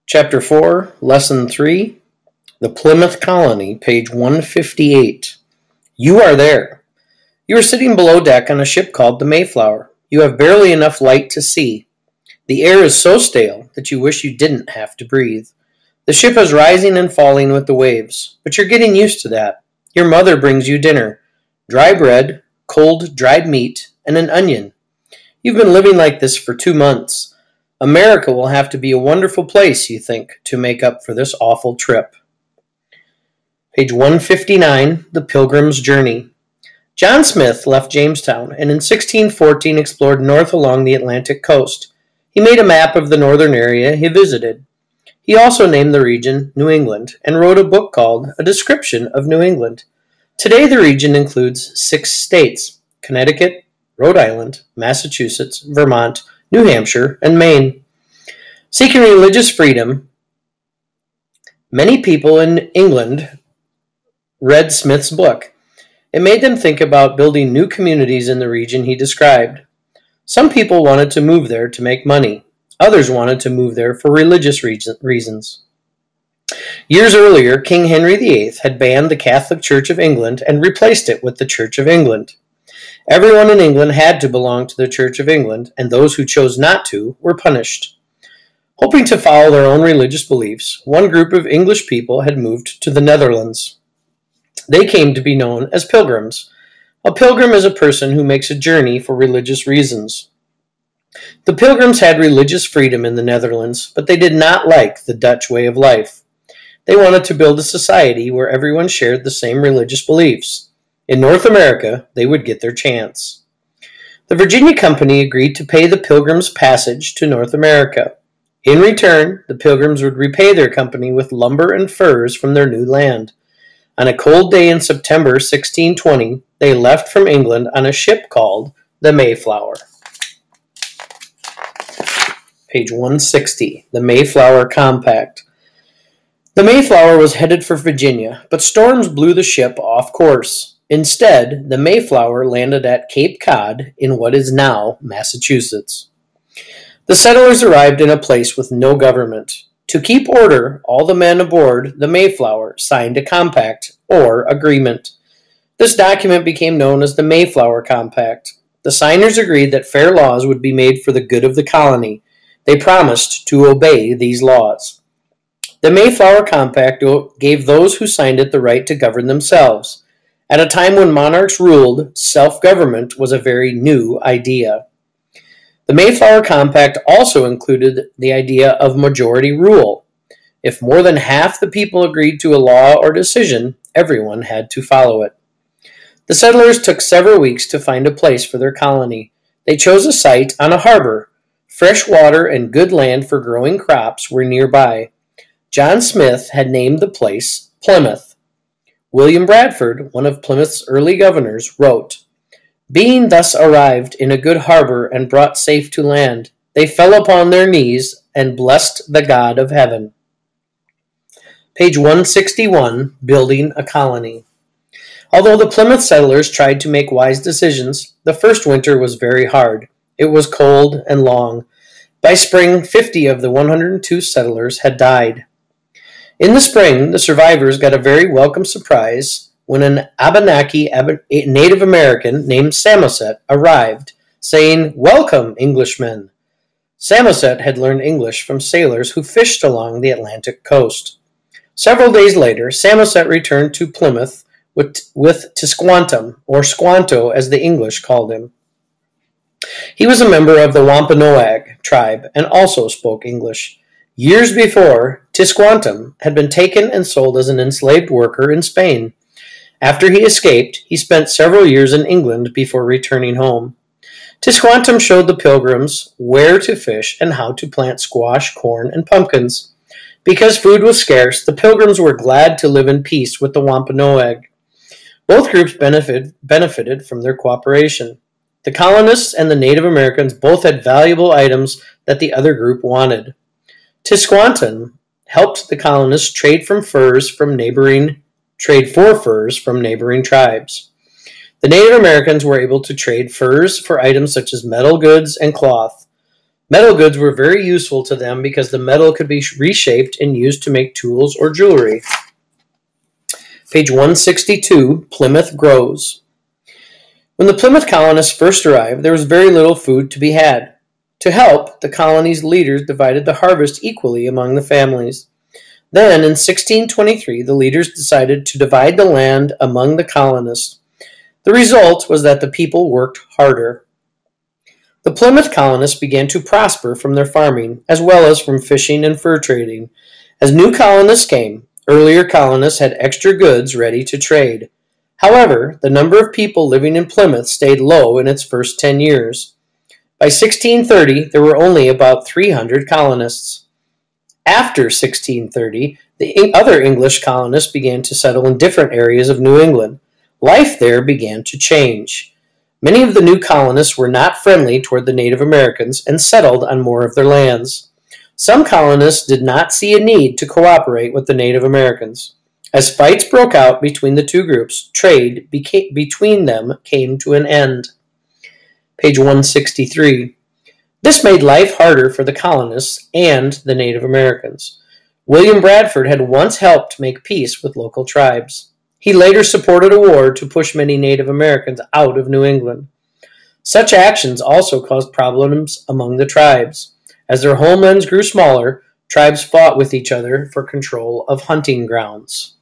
Chapter 4, Lesson 3, The Plymouth Colony, page 158. You are there. You are sitting below deck on a ship called the Mayflower. You have barely enough light to see. The air is so stale that you wish you didn't have to breathe. The ship is rising and falling with the waves, but you're getting used to that. Your mother brings you dinner, dry bread, cold dried meat, and an onion. You've been living like this for 2 months. America will have to be a wonderful place, you think, to make up for this awful trip. Page 159, The Pilgrim's Journey. John Smith left Jamestown and in 1614 explored north along the Atlantic coast. He made a map of the northern area he visited. He also named the region New England and wrote a book called A Description of New England. Today the region includes 6 states: Connecticut, Rhode Island, Massachusetts, Vermont, New Hampshire, and Maine. Seeking religious freedom, many people in England read Smith's book. It made them think about building new communities in the region he described. Some people wanted to move there to make money. Others wanted to move there for religious reasons. Years earlier, King Henry VIII had banned the Catholic Church of England and replaced it with the Church of England. Everyone in England had to belong to the Church of England, and those who chose not to were punished. Hoping to follow their own religious beliefs, one group of English people had moved to the Netherlands. They came to be known as pilgrims. A pilgrim is a person who makes a journey for religious reasons. The pilgrims had religious freedom in the Netherlands, but they did not like the Dutch way of life. They wanted to build a society where everyone shared the same religious beliefs. In North America, they would get their chance. The Virginia Company agreed to pay the Pilgrims' passage to North America. In return, the Pilgrims would repay their company with lumber and furs from their new land. On a cold day in September 1620, they left from England on a ship called the Mayflower. Page 160, The Mayflower Compact. The Mayflower was headed for Virginia, but storms blew the ship off course. Instead, the Mayflower landed at Cape Cod in what is now Massachusetts. The settlers arrived in a place with no government. To keep order, all the men aboard the Mayflower signed a compact, or agreement. This document became known as the Mayflower Compact. The signers agreed that fair laws would be made for the good of the colony. They promised to obey these laws. The Mayflower Compact gave those who signed it the right to govern themselves. At a time when monarchs ruled, self-government was a very new idea. The Mayflower Compact also included the idea of majority rule. If more than half the people agreed to a law or decision, everyone had to follow it. The settlers took several weeks to find a place for their colony. They chose a site on a harbor. Fresh water and good land for growing crops were nearby. John Smith had named the place Plymouth. William Bradford, one of Plymouth's early governors, wrote, "Being thus arrived in a good harbor and brought safe to land, they fell upon their knees and blessed the God of heaven." Page 161, Building a Colony. Although the Plymouth settlers tried to make wise decisions, the first winter was very hard. It was cold and long. By spring, 50 of the 102 settlers had died. In the spring, the survivors got a very welcome surprise when an Abenaki Native American named Samoset arrived, saying, "Welcome, Englishmen." Samoset had learned English from sailors who fished along the Atlantic coast. Several days later, Samoset returned to Plymouth with Tisquantum, or Squanto as the English called him. He was a member of the Wampanoag tribe and also spoke English. Years before, Tisquantum had been taken and sold as an enslaved worker in Spain. After he escaped, he spent several years in England before returning home. Tisquantum showed the Pilgrims where to fish and how to plant squash, corn, and pumpkins. Because food was scarce, the Pilgrims were glad to live in peace with the Wampanoag. Both groups benefited from their cooperation. The colonists and the Native Americans both had valuable items that the other group wanted. Tisquantum helped the colonists trade for furs from neighboring tribes. The Native Americans were able to trade furs for items such as metal goods and cloth. Metal goods were very useful to them because the metal could be reshaped and used to make tools or jewelry. Page 162, Plymouth grows. When the Plymouth colonists first arrived, there was very little food to be had. To help, the colony's leaders divided the harvest equally among the families. Then, in 1623, the leaders decided to divide the land among the colonists. The result was that the people worked harder. The Plymouth colonists began to prosper from their farming, as well as from fishing and fur trading. As new colonists came, earlier colonists had extra goods ready to trade. However, the number of people living in Plymouth stayed low in its first 10 years. By 1630, there were only about 300 colonists. After 1630, the other English colonists began to settle in different areas of New England. Life there began to change. Many of the new colonists were not friendly toward the Native Americans and settled on more of their lands. Some colonists did not see a need to cooperate with the Native Americans. As fights broke out between the two groups, trade between them came to an end. Page 163. This made life harder for the colonists and the Native Americans. William Bradford had once helped make peace with local tribes. He later supported a war to push many Native Americans out of New England. Such actions also caused problems among the tribes. As their homelands grew smaller, tribes fought with each other for control of hunting grounds.